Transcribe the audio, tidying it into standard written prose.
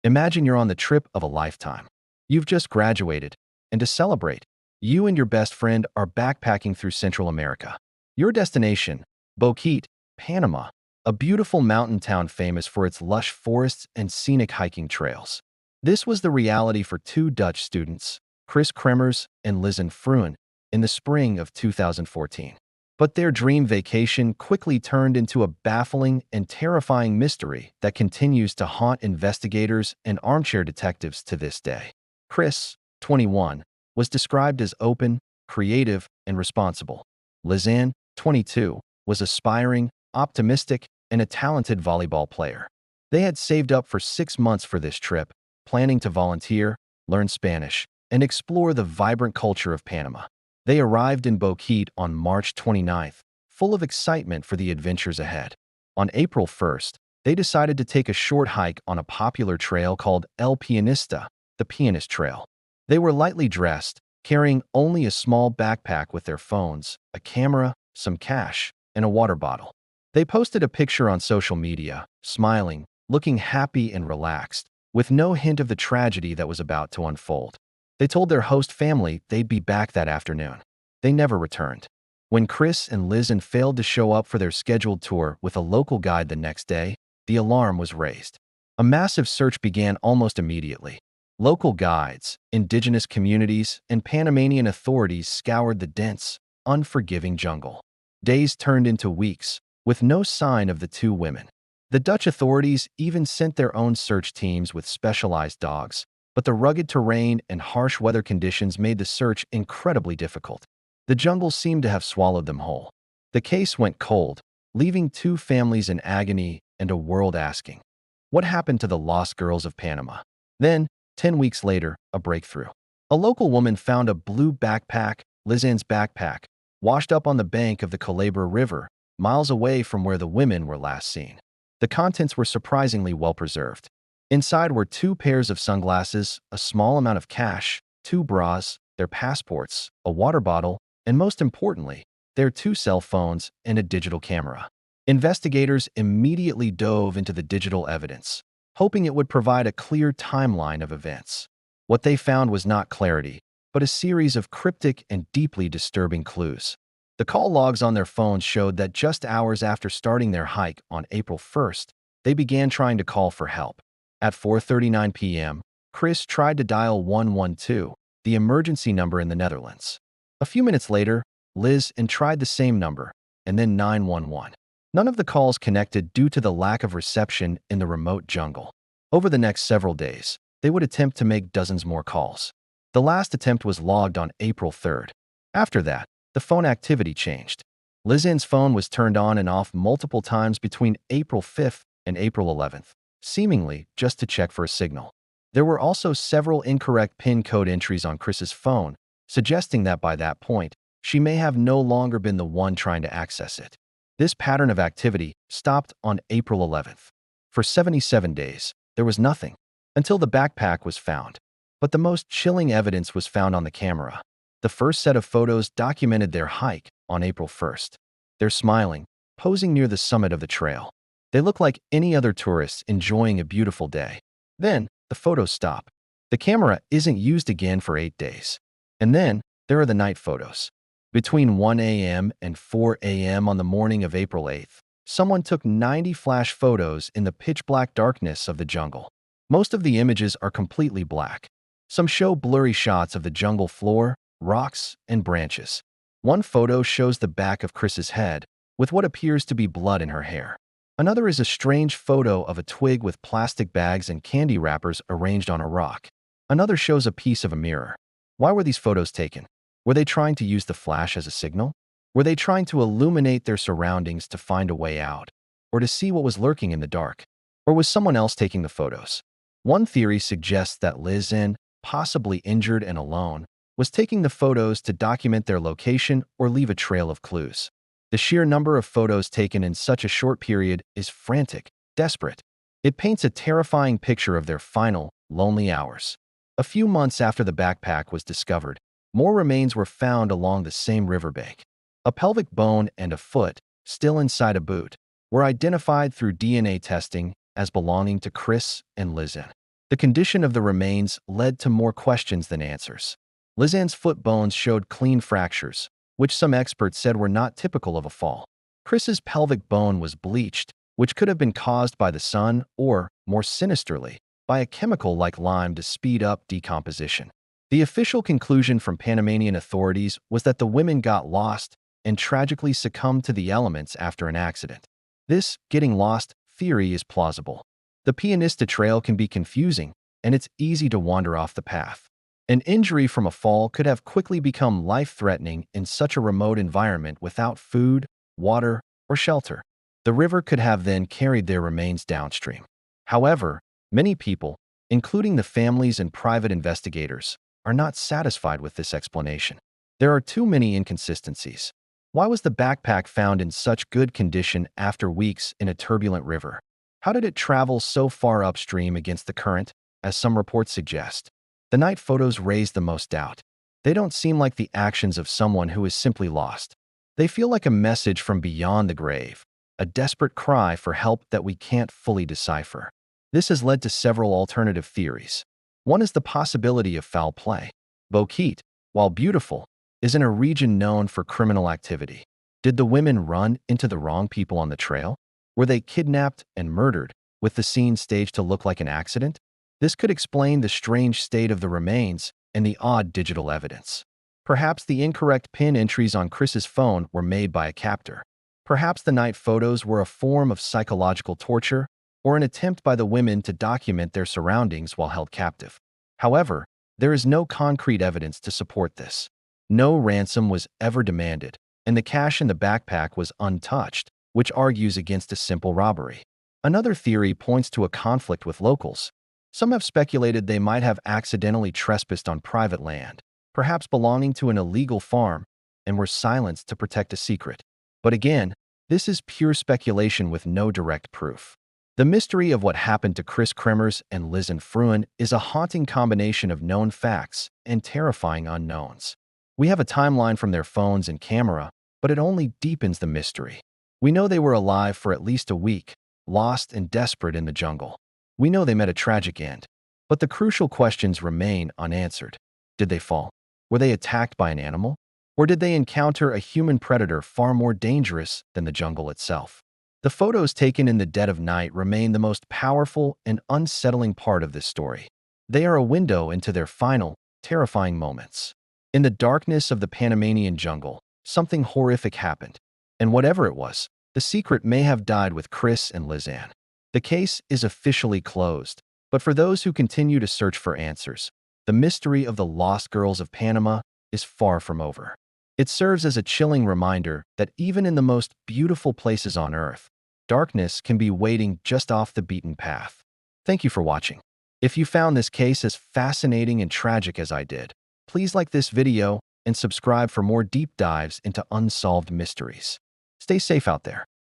Imagine you're on the trip of a lifetime. You've just graduated, and to celebrate, you and your best friend are backpacking through Central America. Your destination, Boquete, Panama, a beautiful mountain town famous for its lush forests and scenic hiking trails. This was the reality for two Dutch students, Kris Kremers and Lisanne Froon, in the spring of 2014. But their dream vacation quickly turned into a baffling and terrifying mystery that continues to haunt investigators and armchair detectives to this day. Kris, 21, was described as open, creative, and responsible. Lisanne, 22, was aspiring, optimistic, and a talented volleyball player. They had saved up for 6 months for this trip, planning to volunteer, learn Spanish, and explore the vibrant culture of Panama. They arrived in Boquete on March 29th, full of excitement for the adventures ahead. On April 1st, they decided to take a short hike on a popular trail called El Pianista, the Pianist Trail. They were lightly dressed, carrying only a small backpack with their phones, a camera, some cash, and a water bottle. They posted a picture on social media, smiling, looking happy and relaxed, with no hint of the tragedy that was about to unfold. They told their host family they'd be back that afternoon. They never returned. When Kris and Lisanne failed to show up for their scheduled tour with a local guide the next day, the alarm was raised. A massive search began almost immediately. Local guides, indigenous communities, and Panamanian authorities scoured the dense, unforgiving jungle. Days turned into weeks, with no sign of the two women. The Dutch authorities even sent their own search teams with specialized dogs, but the rugged terrain and harsh weather conditions made the search incredibly difficult. The jungle seemed to have swallowed them whole. The case went cold, leaving two families in agony and a world asking, what happened to the lost girls of Panama? Then, 10 weeks later, a breakthrough. A local woman found a blue backpack, Lisanne's backpack, washed up on the bank of the Culebra River, miles away from where the women were last seen. The contents were surprisingly well preserved. Inside were 2 pairs of sunglasses, a small amount of cash, 2 bras, their passports, a water bottle, and most importantly, their 2 cell phones and a digital camera. Investigators immediately dove into the digital evidence, hoping it would provide a clear timeline of events. What they found was not clarity, but a series of cryptic and deeply disturbing clues. The call logs on their phones showed that just hours after starting their hike on April 1st, they began trying to call for help. At 4:39 p.m., Kris tried to dial 112, the emergency number in the Netherlands. A few minutes later, Lisanne tried the same number, and then 911. None of the calls connected due to the lack of reception in the remote jungle. Over the next several days, they would attempt to make dozens more calls. The last attempt was logged on April 3rd. After that, the phone activity changed. Lisanne's phone was turned on and off multiple times between April 5th and April 11th, seemingly just to check for a signal. There were also several incorrect PIN code entries on Kris's phone, suggesting that by that point, she may have no longer been the one trying to access it. This pattern of activity stopped on April 11th. For 77 days, there was nothing, until the backpack was found. But the most chilling evidence was found on the camera. The first set of photos documented their hike on April 1st. They're smiling, posing near the summit of the trail. They look like any other tourists enjoying a beautiful day. Then, the photos stop. The camera isn't used again for 8 days. And then, there are the night photos. Between 1 a.m. and 4 a.m. on the morning of April 8th, someone took 90 flash photos in the pitch-black darkness of the jungle. Most of the images are completely black. Some show blurry shots of the jungle floor, rocks, and branches. One photo shows the back of Kris's head, with what appears to be blood in her hair. Another is a strange photo of a twig with plastic bags and candy wrappers arranged on a rock. Another shows a piece of a mirror. Why were these photos taken? Were they trying to use the flash as a signal? Were they trying to illuminate their surroundings to find a way out? Or to see what was lurking in the dark? Or was someone else taking the photos? One theory suggests that Lisanne, possibly injured and alone, was taking the photos to document their location or leave a trail of clues. The sheer number of photos taken in such a short period is frantic, desperate. It paints a terrifying picture of their final, lonely hours. A few months after the backpack was discovered, more remains were found along the same riverbank. A pelvic bone and a foot, still inside a boot, were identified through DNA testing as belonging to Kris and Lisanne. The condition of the remains led to more questions than answers. Lisanne's foot bones showed clean fractures, which some experts said were not typical of a fall. Kris's pelvic bone was bleached, which could have been caused by the sun or, more sinisterly, by a chemical like lime to speed up decomposition. The official conclusion from Panamanian authorities was that the women got lost and tragically succumbed to the elements after an accident. This getting lost theory is plausible. The Pianista trail can be confusing, and it's easy to wander off the path. An injury from a fall could have quickly become life-threatening in such a remote environment without food, water, or shelter. The river could have then carried their remains downstream. However, many people, including the families and private investigators, are not satisfied with this explanation. There are too many inconsistencies. Why was the backpack found in such good condition after weeks in a turbulent river? How did it travel so far upstream against the current, as some reports suggest? The night photos raise the most doubt. They don't seem like the actions of someone who is simply lost. They feel like a message from beyond the grave, a desperate cry for help that we can't fully decipher. This has led to several alternative theories. One is the possibility of foul play. Boquete, while beautiful, is in a region known for criminal activity. Did the women run into the wrong people on the trail? Were they kidnapped and murdered, with the scene staged to look like an accident? This could explain the strange state of the remains and the odd digital evidence. Perhaps the incorrect PIN entries on Kris's phone were made by a captor. Perhaps the night photos were a form of psychological torture or an attempt by the women to document their surroundings while held captive. However, there is no concrete evidence to support this. No ransom was ever demanded, and the cash in the backpack was untouched, which argues against a simple robbery. Another theory points to a conflict with locals. Some have speculated they might have accidentally trespassed on private land, perhaps belonging to an illegal farm, and were silenced to protect a secret. But again, this is pure speculation with no direct proof. The mystery of what happened to Kris Kremers and Lisanne Froon is a haunting combination of known facts and terrifying unknowns. We have a timeline from their phones and camera, but it only deepens the mystery. We know they were alive for at least a week, lost and desperate in the jungle. We know they met a tragic end, but the crucial questions remain unanswered. Did they fall? Were they attacked by an animal? Or did they encounter a human predator far more dangerous than the jungle itself? The photos taken in the dead of night remain the most powerful and unsettling part of this story. They are a window into their final, terrifying moments. In the darkness of the Panamanian jungle, something horrific happened. And whatever it was, the secret may have died with Kris and Lisanne. The case is officially closed, but for those who continue to search for answers, the mystery of the lost girls of Panama is far from over. It serves as a chilling reminder that even in the most beautiful places on Earth, darkness can be waiting just off the beaten path. Thank you for watching. If you found this case as fascinating and tragic as I did, please like this video and subscribe for more deep dives into unsolved mysteries. Stay safe out there.